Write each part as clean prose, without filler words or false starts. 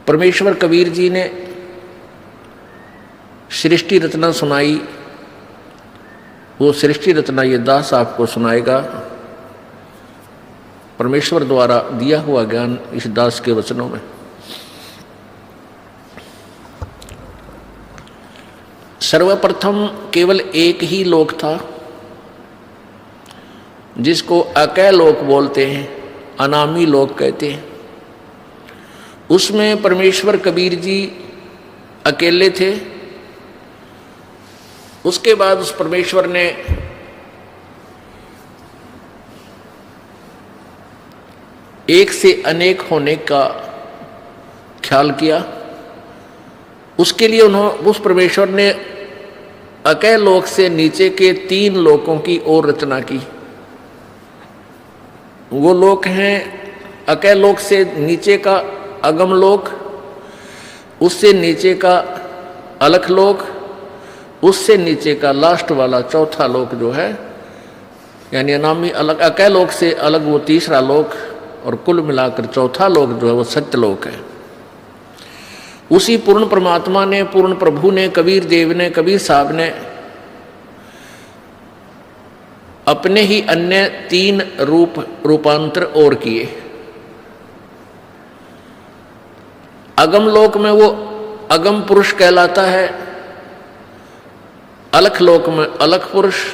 परमेश्वर कबीर जी ने सृष्टि रचना सुनाई, वो सृष्टि रचना ये दास आपको सुनाएगा। परमेश्वर द्वारा दिया हुआ ज्ञान इस दास के वचनों में। सर्वप्रथम केवल एक ही लोक था जिसको अकय लोक बोलते हैं, अनामी लोक कहते हैं। उसमें परमेश्वर कबीर जी अकेले थे। उसके बाद उस परमेश्वर ने एक से अनेक होने का ख्याल किया। उसके लिए उस परमेश्वर ने अकय लोक से नीचे के 3 लोकों की और रचना की। वो लोक हैं अकय लोक से नीचे का अगम लोक, उससे नीचे का अलख लोक, उससे नीचे का लास्ट वाला चौथा लोक जो है, यानी अनामी अलग अकय लोक से अलग वो तीसरा लोक, और कुल मिलाकर चौथा लोक जो है वो सत्यलोक है। उसी पूर्ण परमात्मा ने, पूर्ण प्रभु ने, कबीर देव ने, कबीर साहब ने अपने ही अन्य 3 रूपांतर और किए। अगम लोक में वो अगम पुरुष कहलाता है, अलख लोक में अलख पुरुष,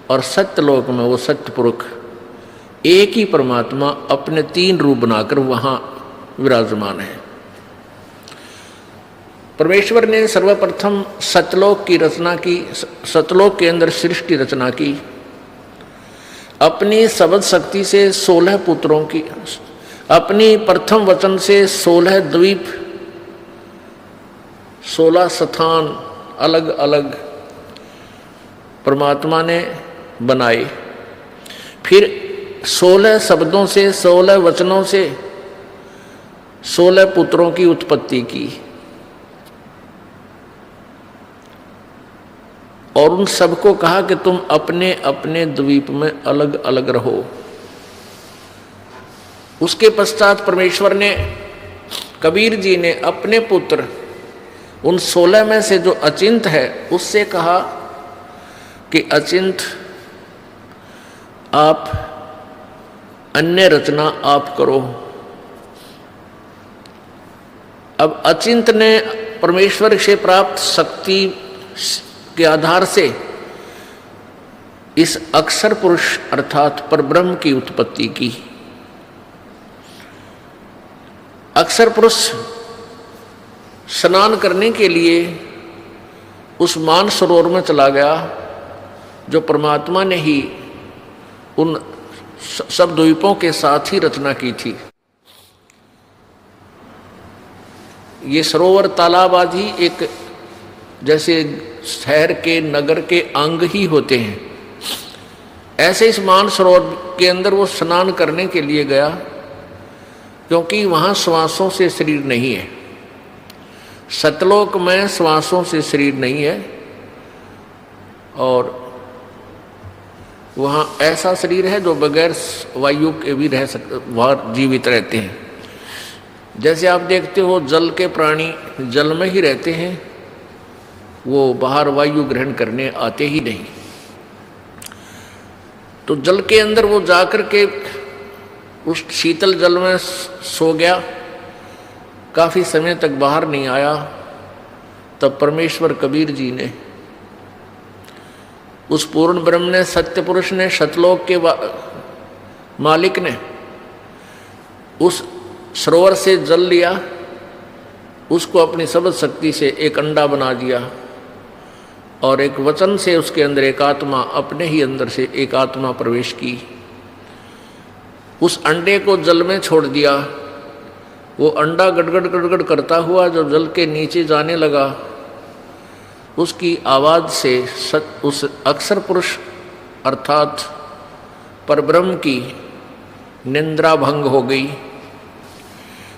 और सत्य लोक में वो सत्य पुरुष। एक ही परमात्मा अपने 3 रूप बनाकर वहां विराजमान है। परमेश्वर ने सर्वप्रथम सतलोक की रचना की, सतलोक के अंदर सृष्टि रचना की। अपनी शब्द शक्ति से 16 पुत्रों की, अपनी प्रथम वचन से 16 द्वीप, 16 स्थान अलग अलग परमात्मा ने बनाए। फिर 16 शब्दों से, 16 वचनों से 16 पुत्रों की उत्पत्ति की, और उन सबको कहा कि तुम अपने अपने द्वीप में अलग अलग रहो। उसके पश्चात परमेश्वर ने, कबीर जी ने अपने पुत्र उन 16 में से जो अचिंत है उससे कहा कि अचिंत आप अन्य रचना आप करो। अब अचिंत ने परमेश्वर से प्राप्त शक्ति के आधार से इस अक्षर पुरुष अर्थात परब्रह्म की उत्पत्ति की। अक्षर पुरुष स्नान करने के लिए उस मान सरोवर में चला गया जो परमात्मा ने ही उन सब द्वीपों के साथ ही रचना की थी। ये सरोवर तालाब आदि एक जैसे शहर के नगर के अंग ही होते हैं, ऐसे इस मान सरोवर के अंदर वो स्नान करने के लिए गया, क्योंकि वहाँ श्वासों से शरीर नहीं है। सतलोक में श्वासों से शरीर नहीं है, और वहाँ ऐसा शरीर है जो बगैर वायु के भी रह सकते, वहाँ जीवित रहते हैं। जैसे आप देखते हो जल के प्राणी जल में ही रहते हैं, वो बाहर वायु ग्रहण करने आते ही नहीं। तो जल के अंदर वो जाकर के उस शीतल जल में सो गया, काफ़ी समय तक बाहर नहीं आया। तब परमेश्वर कबीर जी ने, उस पूर्ण ब्रह्म ने, सत्य पुरुष ने, सतलोक के मालिक ने उस सरोवर से जल लिया, उसको अपनी शब्द शक्ति से एक अंडा बना दिया, और एक वचन से उसके अंदर एक आत्मा, अपने ही अंदर से एक आत्मा प्रवेश की। उस अंडे को जल में छोड़ दिया। वो अंडा गड़गड़ गड़गड़ करता हुआ जो जल के नीचे जाने लगा, उसकी आवाज़ से उस अक्षर पुरुष अर्थात परब्रह्म की निंद्रा भंग हो गई।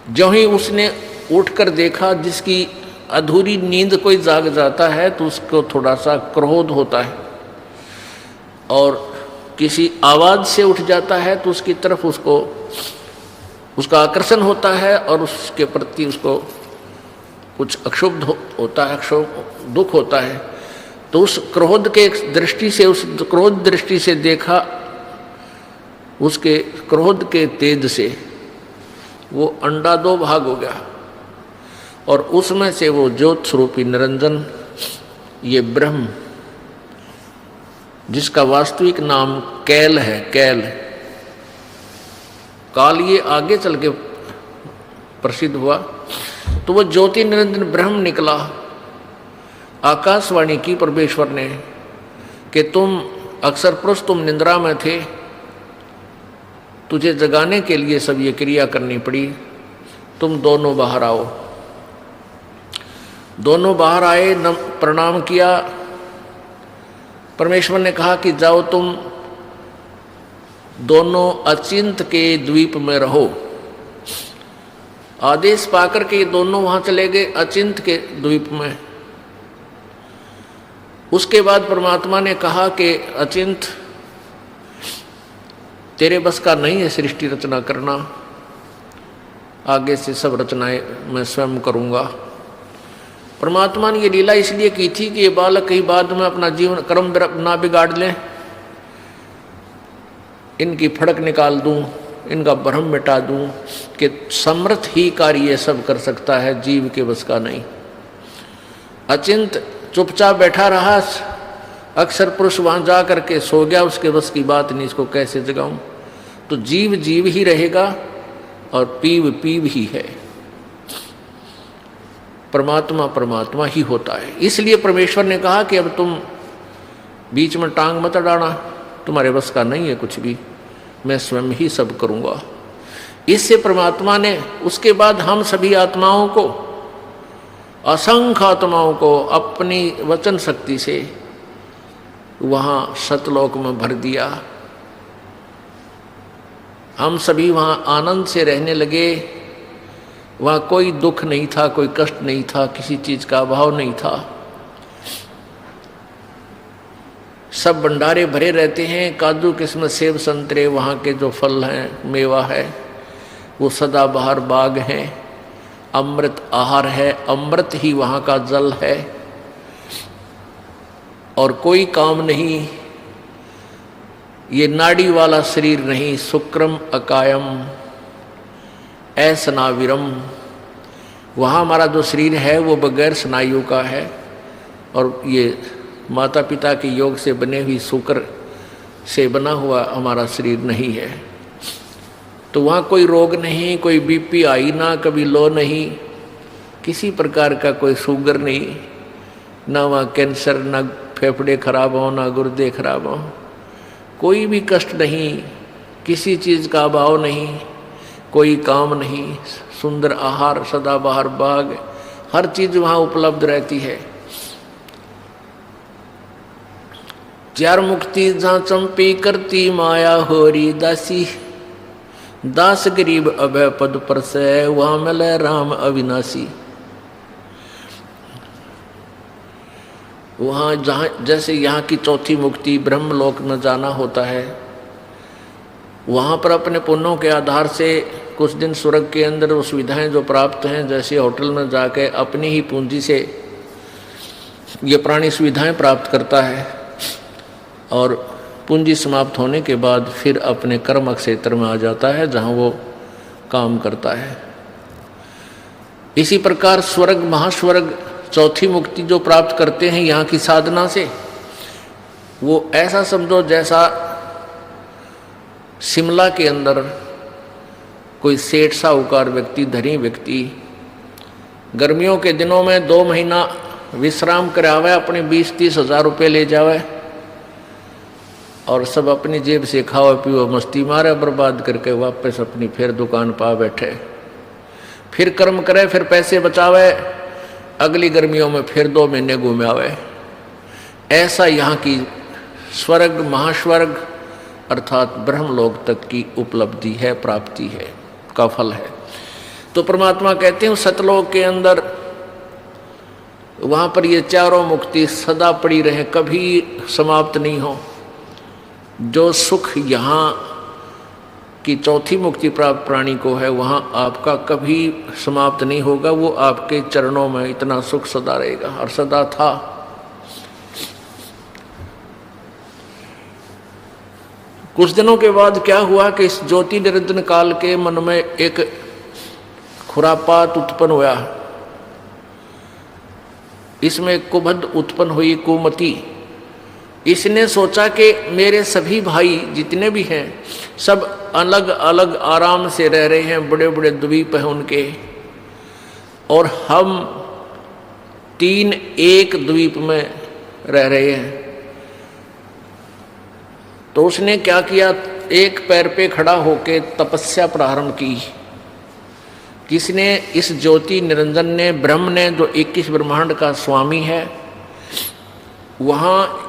जो ही उसने उठकर देखा, जिसकी अधूरी नींद कोई जाग जाता है तो उसको थोड़ा सा क्रोध होता है, और किसी आवाज़ से उठ जाता है तो उसकी तरफ उसको उसका आकर्षण होता है और उसके प्रति उसको कुछ अक्षुब्ध होता है, दुख होता है। तो उस क्रोध के दृष्टि से, उस क्रोध दृष्टि से देखा, उसके क्रोध के तेज से वो अंडा दो भाग हो गया और उसमें से वो ज्योत स्वरूपी निरंजन, ये ब्रह्म, जिसका वास्तविक नाम कैल है, कैल काल, ये आगे चल के प्रसिद्ध हुआ। तो वो ज्योति निरंजन ब्रह्म निकला। आकाशवाणी की परमेश्वर ने कि तुम अक्सर पुरुष, तुम निंद्रा में थे, तुझे जगाने के लिए सब ये क्रिया करनी पड़ी, तुम दोनों बाहर आओ। दोनों बाहर आए, प्रणाम किया। परमेश्वर ने कहा कि जाओ तुम दोनों अचिंत के द्वीप में रहो। आदेश पाकर के ये दोनों वहां चले गए अचिंत के द्वीप में। उसके बाद परमात्मा ने कहा कि अचिंत, तेरे बस का नहीं है सृष्टि रचना करना, आगे से सब रचनाएं मैं स्वयं करूंगा। परमात्मा ने ये लीला इसलिए की थी कि ये बालक कहीं बाद में अपना जीवन कर्म ना बिगाड़ लें, इनकी फड़क निकाल दूं, इनका भ्रम मिटा दूं कि समर्थ ही कार्य सब कर सकता है, जीव के बस का नहीं। अचिंत चुपचाप बैठा रहा, अक्सर पुरुष वहां जा करके सो गया, उसके बस की बात नहीं, इसको कैसे जगाऊं। तो जीव जीव ही रहेगा और पीव पीव ही है, परमात्मा परमात्मा ही होता है। इसलिए परमेश्वर ने कहा कि अब तुम बीच में टांग मत अड़ाना, तुम्हारे बस का नहीं है कुछ भी, मैं स्वयं ही सब करूंगा। इससे परमात्मा ने उसके बाद हम सभी आत्माओं को, असंख्य आत्माओं को अपनी वचन शक्ति से वहाँ सतलोक में भर दिया। हम सभी वहाँ आनंद से रहने लगे। वहाँ कोई दुख नहीं था, कोई कष्ट नहीं था, किसी चीज का अभाव नहीं था। सब भंडारे भरे रहते हैं, काजू किस्मत सेब संतरे वहाँ के जो फल हैं, मेवा है, वो सदाबहार बाग हैं। अमृत आहार है, अमृत ही वहाँ का जल है। और कोई काम नहीं, ये नाड़ी वाला शरीर नहीं, शुक्रम अकायम ऐसनाविरम। वहाँ हमारा जो शरीर है वो बगैर स्नायु का है और ये माता पिता के योग से बने हुई शुक्र से बना हुआ हमारा शरीर नहीं है। तो वहाँ कोई रोग नहीं, कोई बीपी हाई ना, कभी लो नहीं, किसी प्रकार का कोई शुगर नहीं, ना वहाँ कैंसर, ना फेफड़े खराब हो, ना गुर्दे खराब हो, कोई भी कष्ट नहीं, किसी चीज़ का अभाव नहीं, कोई काम नहीं, सुंदर आहार, सदाबहार बाग, हर चीज़ वहाँ उपलब्ध रहती है। चार मुक्ति जहाँ चंपी करती माया होरी दासी, दास गरीब अभय पद पर से वहाँ मिले राम अविनाशी। वहाँ जहाँ जैसे यहाँ की चौथी मुक्ति ब्रह्मलोक में जाना होता है, वहाँ पर अपने पुण्यों के आधार से कुछ दिन स्वर्ग के अंदर वो सुविधाएं जो प्राप्त हैं, जैसे होटल में जाके अपनी ही पूंजी से ये प्राणी सुविधाएं प्राप्त करता है और पूंजी समाप्त होने के बाद फिर अपने कर्म क्षेत्र में आ जाता है जहाँ वो काम करता है। इसी प्रकार स्वर्ग, महास्वर्ग, चौथी मुक्ति जो प्राप्त करते हैं यहाँ की साधना से, वो ऐसा समझो जैसा शिमला के अंदर कोई सेठ साहूकार व्यक्ति, धनी व्यक्ति गर्मियों के दिनों में 2 महीना विश्राम करावे, अपने 20-30 हज़ार रुपये ले जावे और सब अपनी जेब से खाओ पियो मस्ती मारे, बर्बाद करके वापस अपनी फिर दुकान पा बैठे, फिर कर्म करे, फिर पैसे बचावे, अगली गर्मियों में फिर 2 महीने घूमे आवे। ऐसा यहाँ की स्वर्ग, महास्वर्ग अर्थात ब्रह्मलोक तक की उपलब्धि है, प्राप्ति है, का फल है। तो परमात्मा कहते हैं सतलोक के अंदर वहाँ पर ये चारों मुक्ति सदा पड़ी रहे, कभी समाप्त नहीं हो। जो सुख यहाँ कि चौथी मुक्ति प्राप्त प्राणी को है, वहाँ आपका कभी समाप्त नहीं होगा। वो आपके चरणों में इतना सुख सदा रहेगा और सदा था। कुछ दिनों के बाद क्या हुआ कि इस ज्योति निरंजन काल के मन में एक खुरापात उत्पन्न हुआ। इसमें कुबद उत्पन्न हुई, कुमति। इसने सोचा कि मेरे सभी भाई जितने भी हैं सब अलग अलग आराम से रह रहे हैं, बड़े बड़े द्वीप हैं उनके, और हम 3 एक द्वीप में रह रहे हैं। तो उसने क्या किया, एक पैर पे खड़ा होकर तपस्या प्रारंभ की। किसने? इस ज्योति निरंजन ने, ब्रह्म ने, जो 21 ब्रह्मांड का स्वामी है। वहाँ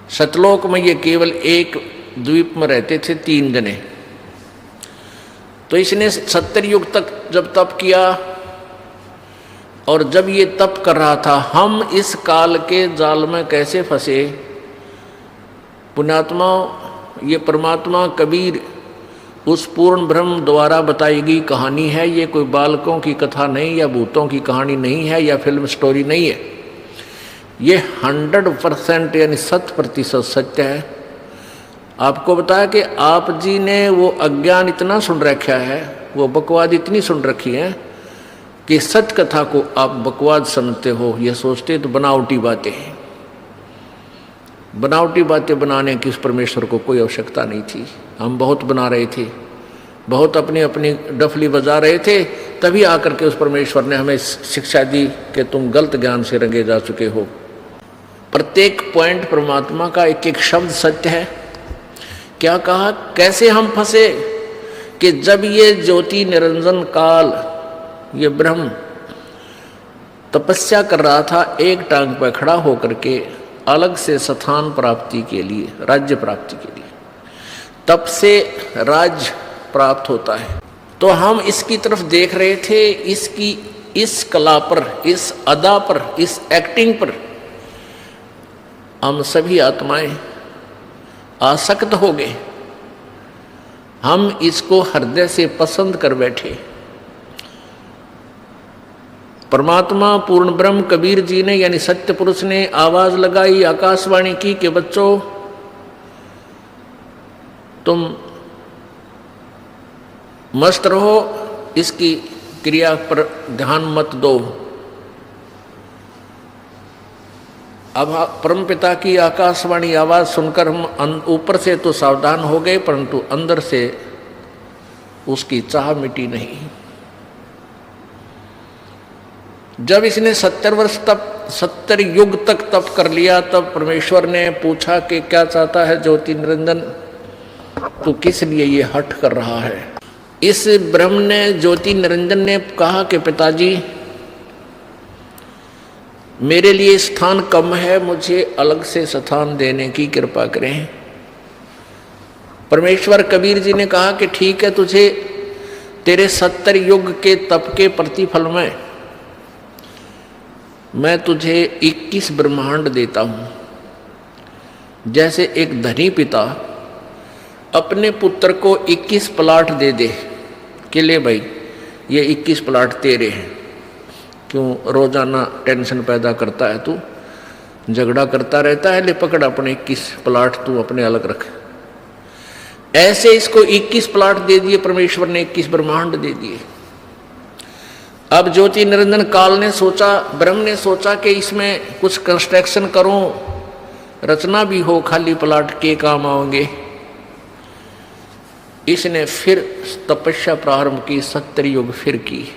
सतलोक में ये केवल एक द्वीप में रहते थे 3 जने। तो इसने 70 युग तक जब तप किया, और जब ये तप कर रहा था, हम इस काल के जाल में कैसे फंसे। पुण्यात्मा, ये परमात्मा कबीर उस पूर्ण ब्रह्म द्वारा बताई गई कहानी है। ये कोई बालकों की कथा नहीं, या भूतों की कहानी नहीं है, या फिल्म स्टोरी नहीं है। ये 100% यानी 100% सत्य है। आपको बताया कि आप जी ने वो अज्ञान इतना सुन रखा है, वो बकवाद इतनी सुन रखी है कि सत्य कथा को आप बकवाद समझते हो। ये सोचते तो बनावटी बातें हैं। बनावटी बातें बनाने की उस परमेश्वर को कोई आवश्यकता नहीं थी। हम बहुत बना रहे थे, बहुत अपनी अपनी डफली बजा रहे थे, तभी आकर के उस परमेश्वर ने हमें शिक्षा दी कि तुम गलत ज्ञान से रंगे जा चुके हो। प्रत्येक पॉइंट परमात्मा का एक एक शब्द सत्य है। क्या कहा, कैसे हम फंसे कि जब ये ज्योति निरंजन काल, ये ब्रह्म तपस्या कर रहा था एक टांग पर खड़ा होकर के, अलग से स्थान प्राप्ति के लिए, राज्य प्राप्ति के लिए। तप से राज्य प्राप्त होता है। तो हम इसकी तरफ देख रहे थे, इसकी इस कला पर, इस अदा पर, इस एक्टिंग पर हम सभी आत्माएं आसक्त हो गए। हम इसको हृदय से पसंद कर बैठे। परमात्मा पूर्ण ब्रह्म कबीर जी ने, यानी सत्य पुरुष ने आवाज लगाई, आकाशवाणी की कि बच्चों, तुम मस्त रहो, इसकी क्रिया पर ध्यान मत दो। अब परमपिता की आकाशवाणी आवाज सुनकर हम ऊपर से तो सावधान हो गए, परंतु अंदर से उसकी चाह मिटी नहीं। जब इसने 70 वर्ष तक, 70 युग तक तप कर लिया, तब परमेश्वर ने पूछा कि क्या चाहता है ज्योति निरंजन, तू किस लिए ये हठ कर रहा है। इस ब्रह्म ने, ज्योति निरंजन ने कहा कि पिताजी, मेरे लिए स्थान कम है, मुझे अलग से स्थान देने की कृपा करें। परमेश्वर कबीर जी ने कहा कि ठीक है, तुझे तेरे 70 युग के तप के प्रतिफल में मैं तुझे 21 ब्रह्मांड देता हूं। जैसे एक धनी पिता अपने पुत्र को 21 प्लाट दे दे कि ले भाई, ये 21 प्लाट तेरे हैं। क्यों रोजाना टेंशन पैदा करता है तू, झगड़ा करता रहता है, ले पकड़ अपने 21 प्लाट तू अपने अलग रख। ऐसे इसको 21 प्लाट दे दिए परमेश्वर ने, 21 ब्रह्मांड दे दिए। अब ज्योति निरंजन काल ने सोचा, ब्रह्म ने सोचा कि इसमें कुछ कंस्ट्रक्शन करूं, रचना भी हो, खाली प्लाट के काम आओगे। इसने फिर तपस्या प्रारंभ की, 70 युग फिर की,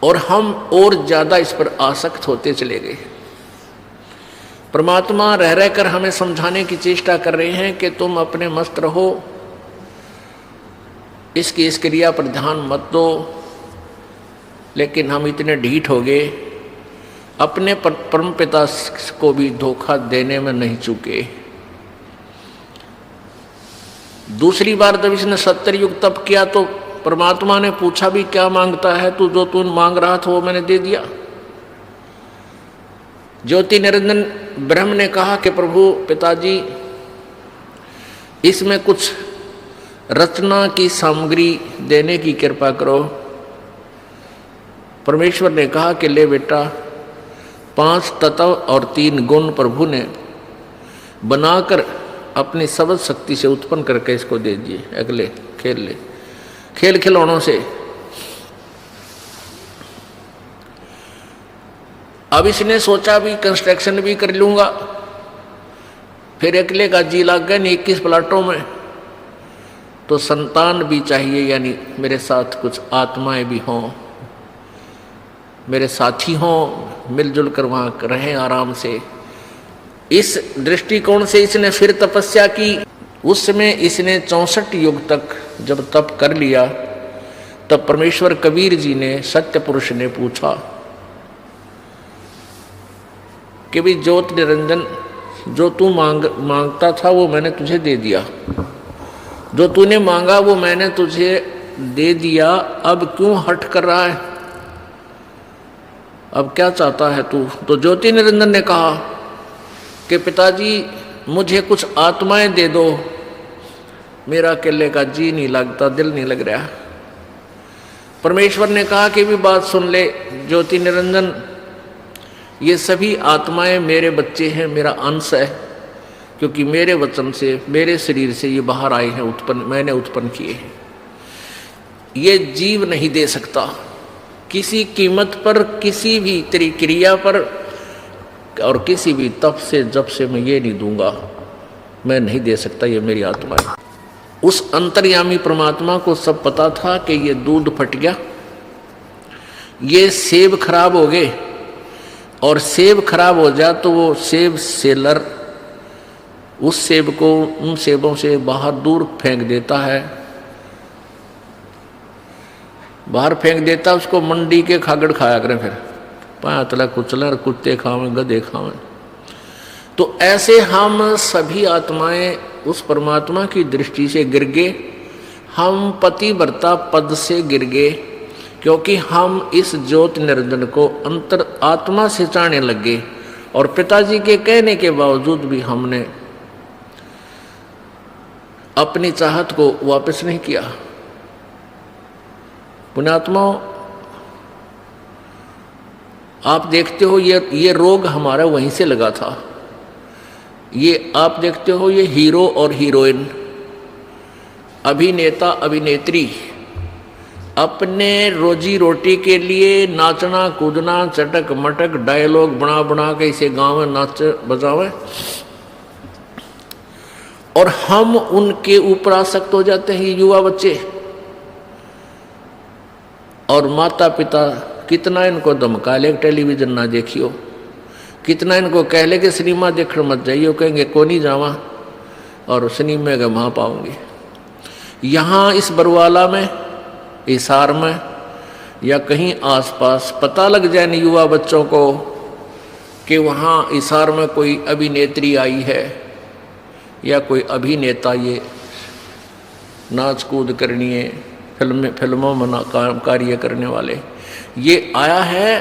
और हम और ज्यादा इस पर आसक्त होते चले गए। परमात्मा रह रहकर हमें समझाने की चेष्टा कर रहे हैं कि तुम अपने मस्त रहो, इसकी इस क्रिया पर ध्यान मत दो। लेकिन हम इतने ढीठ हो गए, अपने परम पिता को भी धोखा देने में नहीं चूके। दूसरी बार जब इसने 70 युग तप किया तो परमात्मा ने पूछा भी, क्या मांगता है तू? जो तू मांग रहा था वो मैंने दे दिया। ज्योति निरंजन ब्रह्म ने कहा कि प्रभु पिताजी, इसमें कुछ रचना की सामग्री देने की कृपा करो। परमेश्वर ने कहा कि ले बेटा, 5 तत्व और 3 गुण प्रभु ने बनाकर अपनी सबद शक्ति से उत्पन्न करके इसको दे दिए। अगले खेल ले, खेल खिलौनों से। अब इसने सोचा भी कंस्ट्रक्शन भी कर लूंगा, फिर अकेले का जी लग गया 21 प्लाटों में, तो संतान भी चाहिए, यानी मेरे साथ कुछ आत्माएं भी हों, मेरे साथी हों, मिलजुल कर वहाँ रहें आराम से। इस दृष्टिकोण से इसने फिर तपस्या की। उस समय इसने 64 युग तक जब तप कर लिया, तब परमेश्वर कबीर जी ने, सत्य पुरुष ने पूछा कि भी ज्योत निरंजन, जो तू मांगता था वो मैंने तुझे दे दिया, जो तूने मांगा वो मैंने तुझे दे दिया, अब क्यों हट कर रहा है, अब क्या चाहता है तू? तो ज्योति निरंजन ने कहा कि पिताजी मुझे कुछ आत्माएं दे दो, मेरा अकेले का जी नहीं लगता, दिल नहीं लग रहा। परमेश्वर ने कहा कि भी बात सुन ले ज्योति निरंजन, ये सभी आत्माएं मेरे बच्चे हैं, मेरा अंश है, क्योंकि मेरे वचन से, मेरे शरीर से ये बाहर आए हैं, उत्पन्न मैंने उत्पन्न किए हैं। ये जीव नहीं दे सकता किसी कीमत पर, किसी भी तेरी क्रिया पर और किसी भी तप से जब से मैं ये नहीं दूंगा, मैं नहीं दे सकता, ये मेरी आत्मा है। उस अंतर्यामी परमात्मा को सब पता था कि ये दूध फट गया, ये सेब खराब हो गए, और सेब खराब हो जाए तो वो सेब सेलर उस सेब को उन सेबों से बाहर दूर फेंक देता है, बाहर फेंक देता, उसको मंडी के खागड़ खाया करें, फिर पातला कुचला, कुत्ते खावें, गधे खावें। तो ऐसे हम सभी आत्माएं उस परमात्मा की दृष्टि से गिर गए, हम पतिव्रता पद से गिर गए, क्योंकि हम इस ज्योत निरंजन को अंतर आत्मा से चाहने लग गए, और पिताजी के कहने के बावजूद भी हमने अपनी चाहत को वापस नहीं किया। पुण्यात्माओं, आप देखते हो ये रोग हमारा वहीं से लगा था। ये आप देखते हो, ये हीरो और हीरोइन, अभिनेता अभिनेत्री अपने रोजी रोटी के लिए नाचना कूदना, चटक मटक डायलॉग बना बना के इसे गाँव में नाच बजावे, और हम उनके ऊपर आसक्त हो जाते हैं, ये युवा बच्चे। और माता पिता कितना इनको धमका ले टेलीविजन ना देखियो, कितना इनको कह ले कि सिनेमा देखने मत जाइयो, कहेंगे को नहीं जावा, और सिनेमा का वहाँ पाऊंगी। यहाँ इस बरवाला में, हिसार में या कहीं आसपास पता लग जाए युवा बच्चों को कि वहाँ हिसार में कोई अभिनेत्री आई है या कोई अभिनेता, ये नाच कूद करनी है, फिल्मों में कार्य करने वाले ये आया है,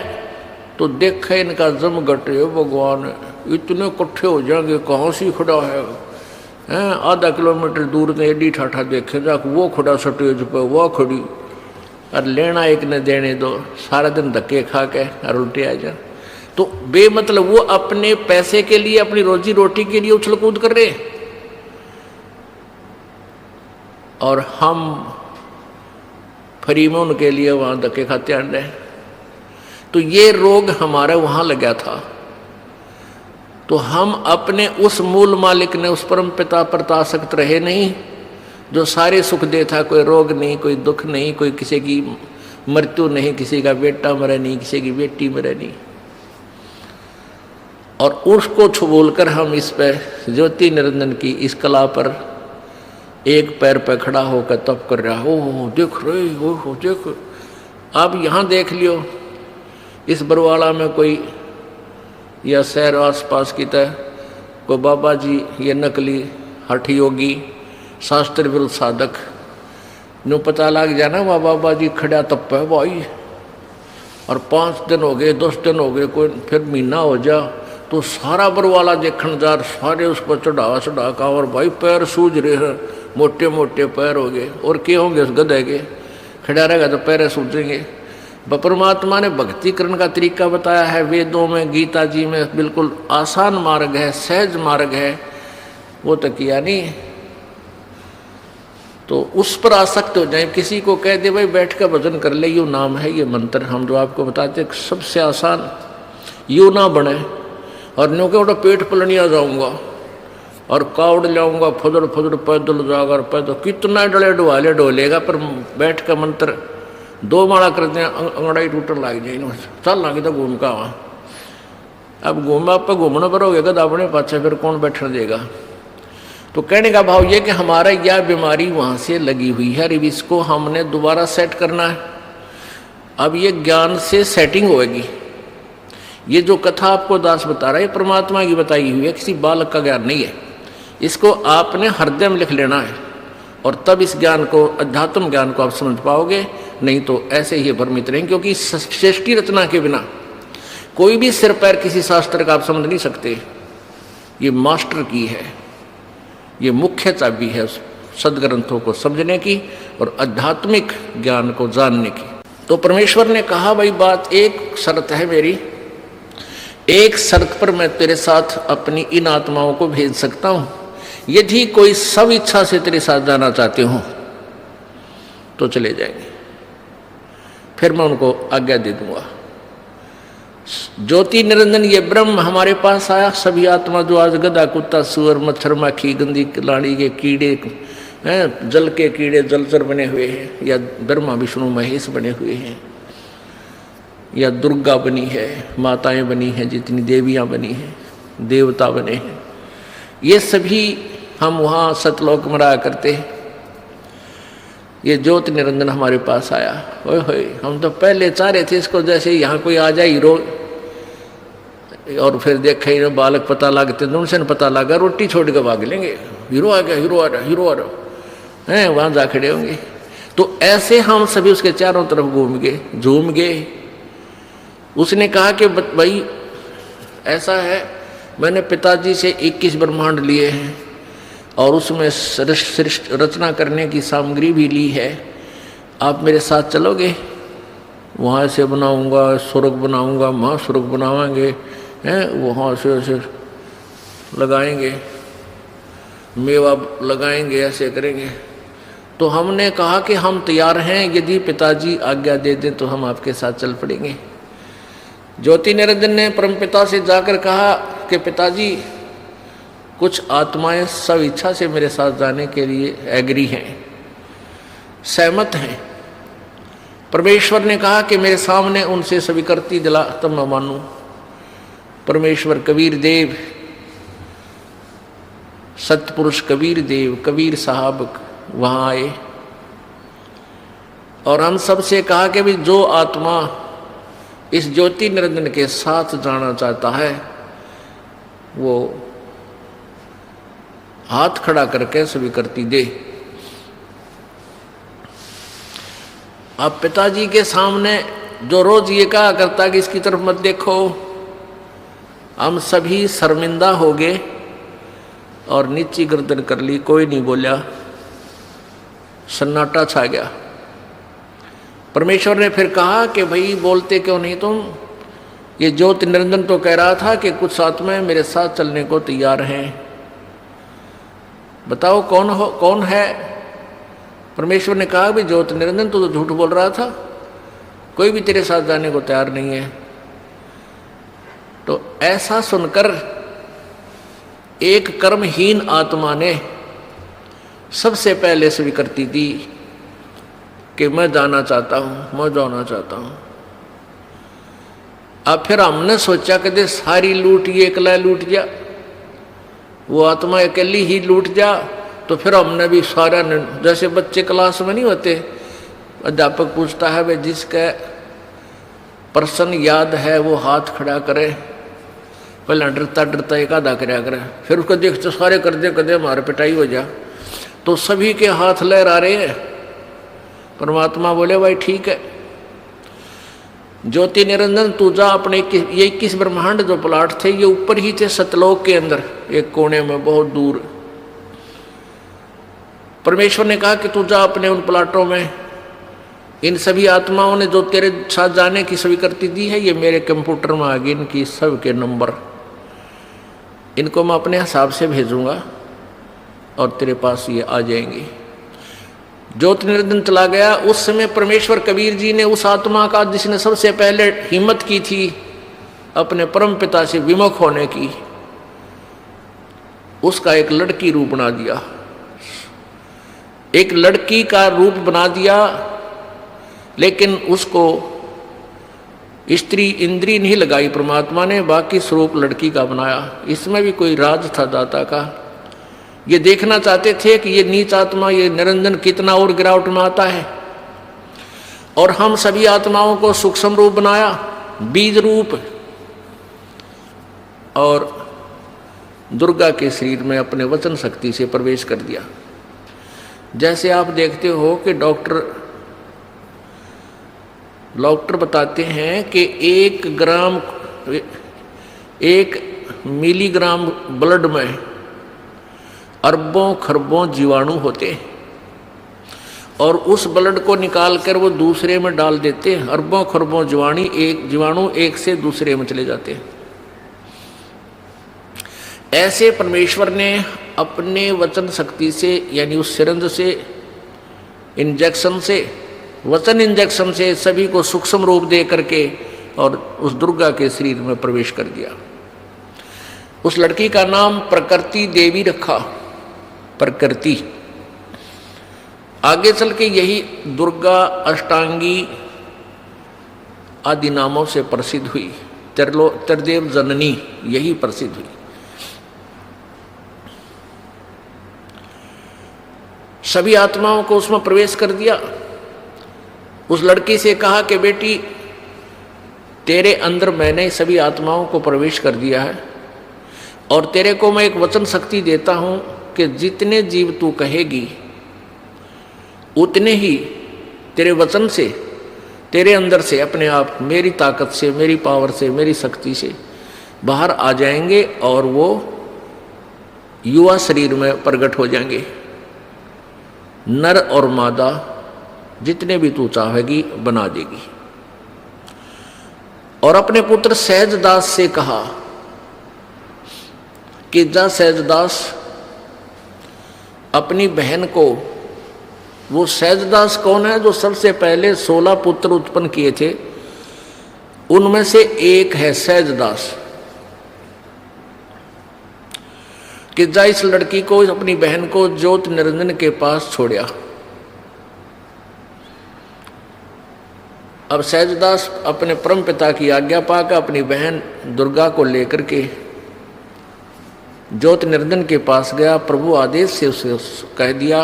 तो देखे इनका जम घटे, भगवान इतने इकट्ठे हो जाएंगे, कहाँ से खड़ा है, आधा किलोमीटर दूर से एडी ठाठा देखे जाके वो खड़ा स्टेज पर, वो खड़ी, और लेना एक ने देने दो, सारा दिन धक्के खा के और उल्टे आ जा। तो बेमतलब वो अपने पैसे के लिए, अपनी रोजी रोटी के लिए उछल कूद कर रहे, और हम फ्री में उनके लिए वहाँ धक्के खाते आने रहे। तो ये रोग हमारे वहाँ लगा था। तो हम अपने उस मूल मालिक ने, उस परम पिता पर आसक्त रहे नहीं, जो सारे सुख दे था, कोई रोग नहीं, कोई दुख नहीं, कोई किसी की मृत्यु नहीं, किसी का बेटा मरे नहीं, किसी की बेटी मरे नहीं, और उसको छुबोल कर हम इस पे ज्योति निरंजन की इस कला पर एक पैर पे खड़ा होकर तप कर रहा। ओह देख रहे हो, देख, आप यहाँ देख लियो, इस बरवाला में कोई या शहर आसपास की तरह को बाबा जी, ये नकली हठ योगी, शास्त्र विरुद्ध साधक नो पता लग जाना, वह बाबा जी खड़ा तप है भाई, और 5 दिन हो गए, 10 दिन हो गए, कोई फिर महीना हो जा, तो सारा बरवाला देखने जा, सारे उस पर चढ़ा का, और भाई पैर सूझ रहे हैं, मोटे मोटे पैर हो गए, और क्या होंगे उस गधे के, खड़ा रहेगा तो पैर सूझेंगे। परमात्मा ने भक्ति करने का तरीका बताया है वेदों में, गीता जी में, बिल्कुल आसान मार्ग है, सहज मार्ग है, वो तो किया नहीं। तो उस पर आसक्त हो जाए, किसी को कह दे भाई बैठ कर भजन कर ले, यू नाम है, ये मंत्र हम जो आपको बताते सबसे आसान, यू ना बने और न्यू के उठा पेट पलनिया जाऊंगा और कावड़ लाऊंगा, फुदड़ फुदड़ पैदल जाकर पैदल, कितना डले डुवाले डोलेगा, पर बैठ कर मंत्र 2 माला करते हैं, अंगड़ाई टूटन लग जाए, चल लगे तो घूम का वहाँ। अब घूमा पर घूमना पर हो गया अपने पाछे, फिर कौन बैठने देगा। तो कहने का भाव ये कि हमारा यह बीमारी वहाँ से लगी हुई है, अब इसको हमने दोबारा सेट करना है। अब ये ज्ञान से सेटिंग होगी। ये जो कथा आपको दास बता रहा है परमात्मा की बताई हुई है, किसी बालक का ज्ञान नहीं है। इसको आपने हृदय में लिख लेना है और तब इस ज्ञान को, अध्यात्म ज्ञान को आप समझ पाओगे, नहीं तो ऐसे ही भ्रमित रहेंगे। क्योंकि सृष्टि रचना के बिना कोई भी सिर पैर किसी शास्त्र का आप समझ नहीं सकते। ये मास्टर की है, ये मुख्य चाबी है सदग्रंथों को समझने की और आध्यात्मिक ज्ञान को जानने की। तो परमेश्वर ने कहा भाई बात, एक शर्त है मेरी, एक शर्त पर मैं तेरे साथ अपनी इन आत्माओं को भेज सकता हूं, यदि कोई सब इच्छा से तेरे साथ जाना चाहते हो तो चले जाएंगे, फिर मैं उनको आज्ञा दे दूंगा। ज्योति निरंजन ये ब्रह्म हमारे पास आया, सभी आत्मा जो आज गधा कुत्ता सुअर मच्छर माखी गंदी लाड़ी के कीड़े हैं, जल के कीड़े जलचर बने हुए हैं, या ब्रह्मा विष्णु महेश बने हुए हैं, या दुर्गा बनी है, माताएं बनी हैं, जितनी देवियां बनी हैं, देवता बने हैं, ये सभी हम वहाँ सतलोक में रहा करते हैं। ये ज्योति निरंजन हमारे पास आया, ओए होए, हम तो पहले चाह रहे थे इसको जैसे यहाँ कोई आ जाए हीरो, और फिर देखे ही बालक पता लगते तो उनसे पता लगा रोटी छोड़ के भाग लेंगे, हीरो आ गया, हीरो आ रहा, हीरो आ रहा है, वहाँ जा खड़े होंगे। तो ऐसे हम सभी उसके चारों तरफ घूम गए, झूम गए। उसने कहा कि भाई ऐसा है, मैंने पिताजी से 21 ब्रह्मांड लिए हैं और उसमें सृष्टि रचना करने की सामग्री भी ली है, आप मेरे साथ चलोगे? वहाँ से बनाऊंगा, स्वर्ग बनाऊंगा, महास्वर्ग बनावाएंगे, हैं वहाँ से ऐसे लगाएंगे, मेवा लगाएंगे, ऐसे करेंगे। तो हमने कहा कि हम तैयार हैं, यदि पिताजी आज्ञा दे दें तो हम आपके साथ चल पड़ेंगे। ज्योति निरंजन ने परमपिता से जाकर कहा कि पिताजी कुछ आत्माएं सब इच्छा से मेरे साथ जाने के लिए एग्री हैं, सहमत हैं। परमेश्वर ने कहा कि मेरे सामने उनसे स्वीकृति दिला तब मैं मानूं। परमेश्वर कबीर देव, सतपुरुष कबीर देव, कबीर साहब वहाँ आए और हम सब से कहा कि भी जो आत्मा इस ज्योति निरंजन के साथ जाना चाहता है वो हाथ खड़ा करके स्वीकृति दे। अब पिताजी के सामने जो रोज ये कहा करता कि इसकी तरफ मत देखो, हम सभी शर्मिंदा हो गए और नीची गर्दन कर ली, कोई नहीं बोला, सन्नाटा छा गया। परमेश्वर ने फिर कहा कि भाई बोलते क्यों नहीं तुम? ये ज्योति निरंजन तो कह रहा था कि कुछ आत्माएं मेरे साथ चलने को तैयार हैं, बताओ कौन है? परमेश्वर ने कहा भी ज्योति निरंजन तो झूठ बोल रहा था, कोई भी तेरे साथ जाने को तैयार नहीं है। तो ऐसा सुनकर एक कर्महीन आत्मा ने सबसे पहले स्वीकृति दी कि मैं जाना चाहता हूं, मैं जाना चाहता हूं। अब फिर हमने सोचा कि सारी लूट ये अकेला लूट जा, वो आत्मा अकेली ही लूट जा, तो फिर हमने भी सारा, जैसे बच्चे क्लास में नहीं होते, अध्यापक पूछता है वे जिसका प्रश्न याद है वो हाथ खड़ा करे, पहले डरता डरता एक आधा कराया करे, फिर उसको देखते सारे कर दे कदे हमारे पिटाई हो जा। तो सभी के हाथ लहरा रहे हैं। परमात्मा बोले भाई ठीक है, ज्योति निरंजन तू जा अपने ये 21 ब्रह्मांड जो प्लाट थे ये ऊपर ही थे सतलोक के अंदर एक कोने में बहुत दूर। परमेश्वर ने कहा कि तू जा अपने उन प्लाटों में, इन सभी आत्माओं ने जो तेरे साथ जाने की स्वीकृति दी है ये मेरे कंप्यूटर में आ गई, इनकी सब के नंबर, इनको मैं अपने हिसाब से भेजूंगा और तेरे पास ये आ जाएंगे। ज्योति निरंजन चला गया। उस समय परमेश्वर कबीर जी ने उस आत्मा का जिसने सबसे पहले हिम्मत की थी अपने परम पिता से विमुख होने की, उसका एक लड़की रूप बना दिया, एक लड़की का रूप बना दिया, लेकिन उसको स्त्री इंद्री नहीं लगाई परमात्मा ने, बाकी स्वरूप लड़की का बनाया। इसमें भी कोई राज था दाता का। ये देखना चाहते थे कि ये नीच आत्मा ये निरंजन कितना और गिरावट में आता है, और हम सभी आत्माओं को सूक्ष्म रूप बनाया, बीज रूप, और दुर्गा के शरीर में अपने वचन शक्ति से प्रवेश कर दिया। जैसे आप देखते हो कि डॉक्टर बताते हैं कि 1 मिलीग्राम ब्लड में अरबों खरबों जीवाणु होते हैं, और उस ब्लड को निकाल कर वो दूसरे में डाल देते हैं। अरबों खरबों जीवाणु एक से दूसरे में चले जाते हैं। ऐसे परमेश्वर ने अपने वचन शक्ति से यानी उस सिरंज से इंजेक्शन से वचन इंजेक्शन से सभी को सूक्ष्म रूप दे करके और उस दुर्गा के शरीर में प्रवेश कर दिया। उस लड़की का नाम प्रकृति देवी रखा। प्रकृति आगे चल के यही दुर्गा अष्टांगी आदि नामों से प्रसिद्ध हुई। त्रिदेव जननी यही प्रसिद्ध हुई। सभी आत्माओं को उसमें प्रवेश कर दिया। उस लड़की से कहा कि बेटी तेरे अंदर मैंने सभी आत्माओं को प्रवेश कर दिया है, और तेरे को मैं एक वचन शक्ति देता हूं कि जितने जीव तू कहेगी उतने ही तेरे वचन से तेरे अंदर से अपने आप मेरी ताकत से मेरी पावर से मेरी शक्ति से बाहर आ जाएंगे और वो युवा शरीर में प्रकट हो जाएंगे। नर और मादा जितने भी तू चाहेगी बना देगी। और अपने पुत्र सहजदास से कहा कि जा सहजदास अपनी बहन को, वो सहजदास कौन है जो सबसे पहले 16 पुत्र उत्पन्न किए थे, उनमें से एक है सहजदास, कि जा इस लड़की को अपनी बहन को ज्योति निरंजन के पास छोड़या। अब सहजदास अपने परम पिता की आज्ञा पाकर अपनी बहन दुर्गा को लेकर के ज्योति निरंजन के पास गया। प्रभु आदेश से उसे कह दिया,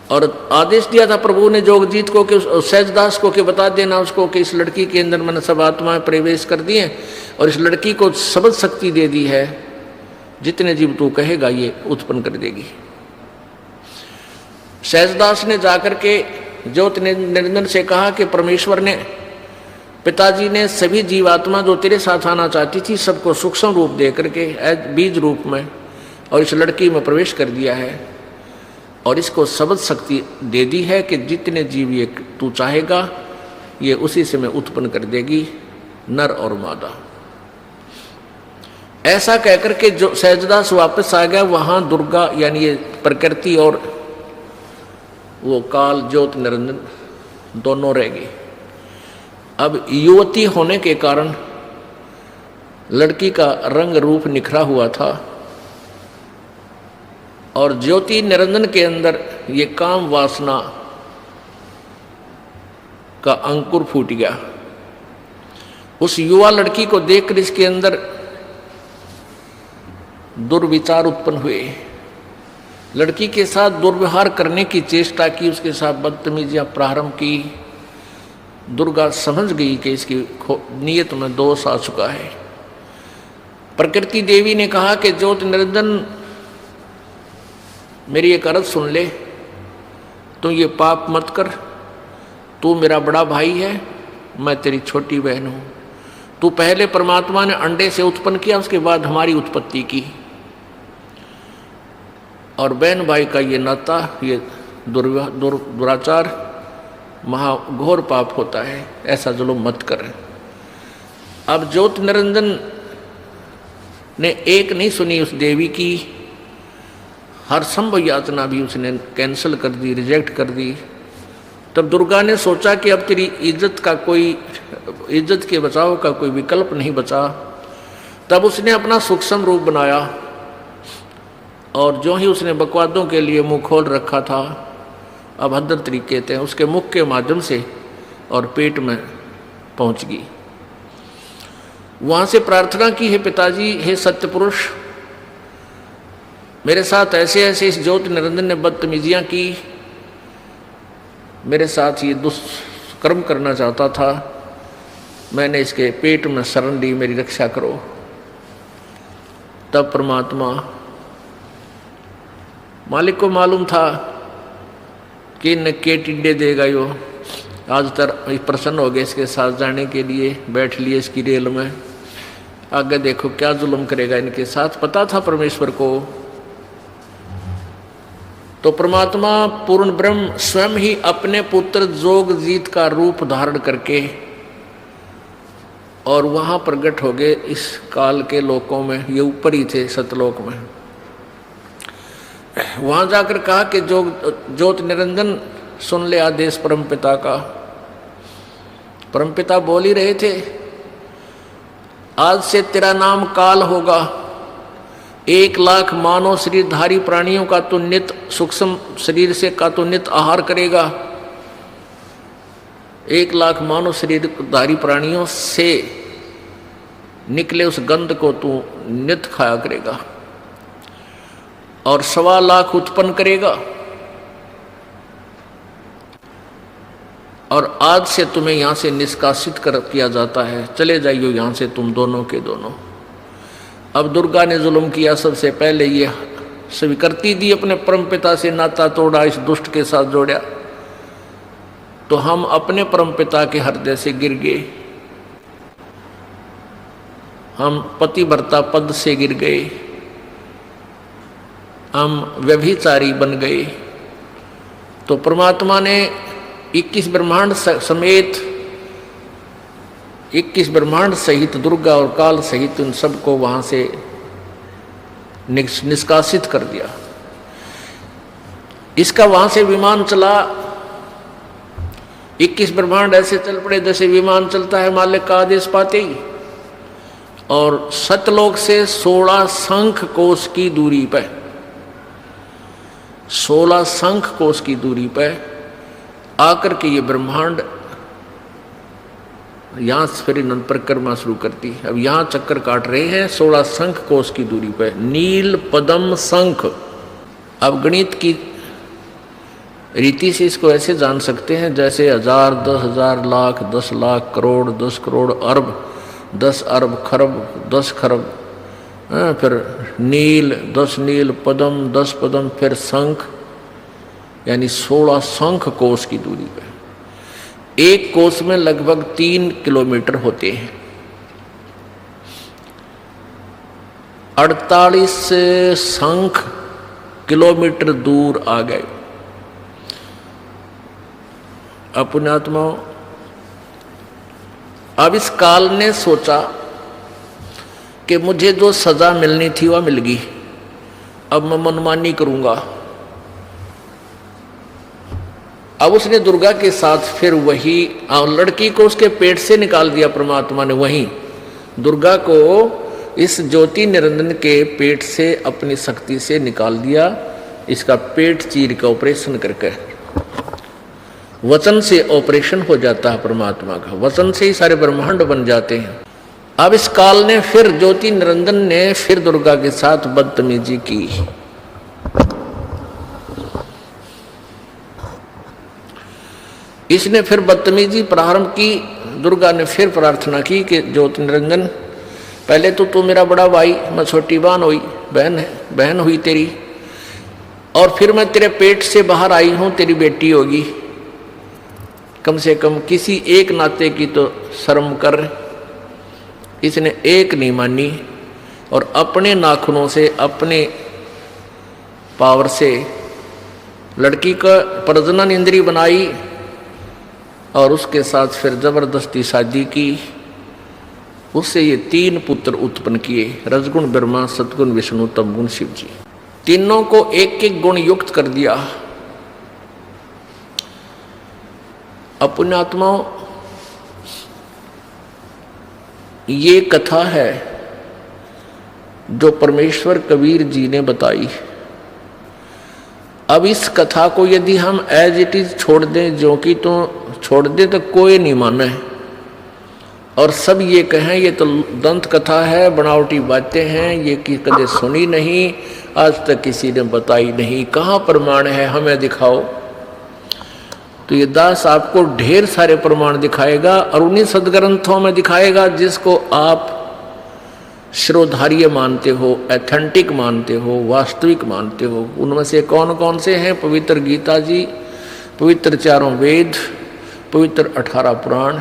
और आदेश दिया था प्रभु ने जोगजीत को कि सहजदास को कि बता देना उसको कि इस लड़की के अंदर मैंने सब आत्माएं प्रवेश कर दी हैं, और इस लड़की को शब्द शक्ति दे दी है, जितने जीव तू कहेगा ये उत्पन्न कर देगी। सहजदास ने जाकर के ज्योति निरंजन से कहा कि परमेश्वर ने, पिताजी ने सभी जीवात्मा जो तेरे साथ आना चाहती थी सबको सूक्ष्म रूप दे करके बीज रूप में और इस लड़की में प्रवेश कर दिया है, और इसको शब्द शक्ति दे दी है कि जितने जीव ये तू चाहेगा ये उसी से मैं उत्पन्न कर देगी, नर और मादा। ऐसा कहकर के जो सहजदास वापस आ गया, वहां दुर्गा यानी ये प्रकृति और वो काल ज्योति निरंजन दोनों रह गए। अब युवती होने के कारण लड़की का रंग रूप निखरा हुआ था, और ज्योति निरंजन के अंदर ये काम वासना का अंकुर फूट गया। उस युवा लड़की को देखकर इसके अंदर दुर्विचार उत्पन्न हुए। लड़की के साथ दुर्व्यवहार करने की चेष्टा की, उसके साथ बदतमीजियां प्रारंभ की। दुर्गा समझ गई कि इसकी नीयत में दोष आ चुका है। प्रकृति देवी ने कहा कि ज्योति निरंजन मेरी एक अर्ज सुन ले, तू ये पाप मत कर, तू मेरा बड़ा भाई है, मैं तेरी छोटी बहन हूँ। तू पहले परमात्मा ने अंडे से उत्पन्न किया, उसके बाद हमारी उत्पत्ति की। और बहन भाई का ये नाता, ये दुराचार महाघोर पाप होता है, ऐसा जुल्म मत करें। अब ज्योति निरंजन ने एक नहीं सुनी उस देवी की, हर संभव यातना भी उसने कैंसिल कर दी, रिजेक्ट कर दी। तब दुर्गा ने सोचा कि अब तेरी इज्जत के बचाव का कोई विकल्प नहीं बचा। तब उसने अपना सूक्ष्म रूप बनाया, और जो ही उसने बकवादों के लिए मुंह खोल रखा था, अभद्र तरीके थे, उसके मुख के माध्यम से और पेट में पहुंच गई। वहां से प्रार्थना की, हे पिताजी, हे सत्य पुरुष, मेरे साथ ऐसे ऐसे इस ज्योति निरंजन ने बदतमीजियां की, मेरे साथ ये दुष्कर्म करना चाहता था, मैंने इसके पेट में शरण ली, मेरी रक्षा करो। तब परमात्मा, मालिक को मालूम था कि न के टिड्डे देगा यो, आज तक प्रसन्न हो गए इसके साथ जाने के लिए, बैठ लिए इसकी रेल में, आगे देखो क्या जुल्म करेगा इनके साथ। पता था परमेश्वर को। तो परमात्मा पूर्ण ब्रह्म स्वयं ही अपने पुत्र जोगजीत का रूप धारण करके और वहां प्रकट हो गए इस काल के लोकों में। ये ऊपर ही थे सतलोक में। वहां जाकर कहा कि ज्योति निरंजन सुन ले आदेश परमपिता का। परमपिता बोल ही रहे थे, आज से तेरा नाम काल होगा। 1,00,000 मानव शरीरधारी प्राणियों का तो नित सूक्ष्म शरीर से का तो नित आहार करेगा। 1,00,000 मानव शरीरधारी प्राणियों से निकले उस गंध को तू नित खाया करेगा, और 1,25,000 उत्पन्न करेगा। और आज से तुम्हें यहां से निष्कासित कर किया जाता है, चले जाइयो यहां से तुम दोनों के दोनों। अब दुर्गा ने जुल्म किया, सबसे पहले ये स्वीकृति दी, अपने परमपिता से नाता तोड़ा, इस दुष्ट के साथ जोड़ा। तो हम अपने परमपिता के हृदय से गिर गए, हम पतिव्रता पद से गिर गए, हम व्यभिचारी बन गए। तो परमात्मा ने 21 ब्रह्मांड समेत 21 ब्रह्मांड सहित दुर्गा और काल सहित उन सबको वहां से निष्कासित कर दिया। इसका वहां से विमान चला। 21 ब्रह्मांड ऐसे चल पड़े जैसे विमान चलता है मालिक का आदेश पाते ही। और सतलोक से 16 शंख कोश की दूरी पर 16 शंख कोश की दूरी पर आकर के ये ब्रह्मांड यहां से फिर इन्होंने परिक्रमा शुरू करती। अब यहां चक्कर काट रहे हैं 16 शंख कोश की दूरी पर, नील पद्म शंख। अब गणित की रीति से इसको ऐसे जान सकते हैं जैसे 1000, 10,000, लाख, 10 लाख, करोड़, 10 करोड़, अरब, 10 अरब, खरब, 10 खरब, फिर नील, 10 नील, पद्म, 10 पद्म, फिर शंख, यानी 16 शंख कोश की दूरी पर। एक कोस में लगभग 3 किलोमीटर होते हैं। 48 शंख किलोमीटर दूर आ गए। पुण्यात्माओं, अब इस काल ने सोचा कि मुझे जो सजा मिलनी थी वह मिल गई, अब मैं मनमानी करूंगा। अब उसने दुर्गा के साथ फिर वही लड़की को उसके पेट से निकाल दिया परमात्मा ने। वहीं दुर्गा को इस ज्योति निरंजन के पेट से अपनी शक्ति से निकाल दिया। इसका पेट चीर का ऑपरेशन करके, वचन से ऑपरेशन हो जाता है परमात्मा का, वचन से ही सारे ब्रह्मांड बन जाते हैं। अब इस काल ने फिर ज्योति निरंजन ने फिर दुर्गा के साथ बदतमीजी की। इसने फिर बदतमीजी प्रारंभ की। दुर्गा ने फिर प्रार्थना की कि ज्योति निरंजन, पहले तो तू मेरा बड़ा भाई, मैं छोटी बहन हुई तेरी, और फिर मैं तेरे पेट से बाहर आई हूं, तेरी बेटी होगी। कम से कम किसी एक नाते की तो शर्म कर। इसने एक नहीं मानी और अपने नाखूनों से, अपने पावर से लड़की का प्रजनन इंद्री बनाई और उसके साथ फिर जबरदस्ती शादी की। उससे ये 3 पुत्र उत्पन्न किए, रजगुण ब्रह्मा, सतगुण विष्णु, तमगुण शिव जी। तीनों को एक एक गुण युक्त कर दिया। पुण्यात्माओं, ये कथा है जो परमेश्वर कबीर जी ने बताई। अब इस कथा को यदि हम एज इट इज छोड़ दें, जो कि तो छोड़ दे तो कोई नहीं माने और सब ये कहें ये तो दंत कथा है, बनावटी बातें हैं, ये कि कदे सुनी नहीं, आज तक किसी ने बताई नहीं, कहाँ प्रमाण है, हमें दिखाओ। तो ये दास आपको ढेर सारे प्रमाण दिखाएगा और उन्हीं सदग्रंथों में दिखाएगा जिसको आप श्रोधार्य मानते हो, एथेंटिक मानते हो, वास्तविक मानते हो। उनमें से कौन कौन से हैं? पवित्र गीता जी, पवित्र 4 वेद, पवित्र 18 पुराण,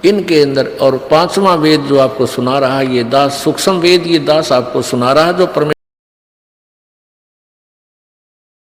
इनके अंदर और 5वां वेद जो आपको सुना रहा है ये दास, सूक्ष्म वेद ये दास आपको सुना रहा है जो परमेश्वर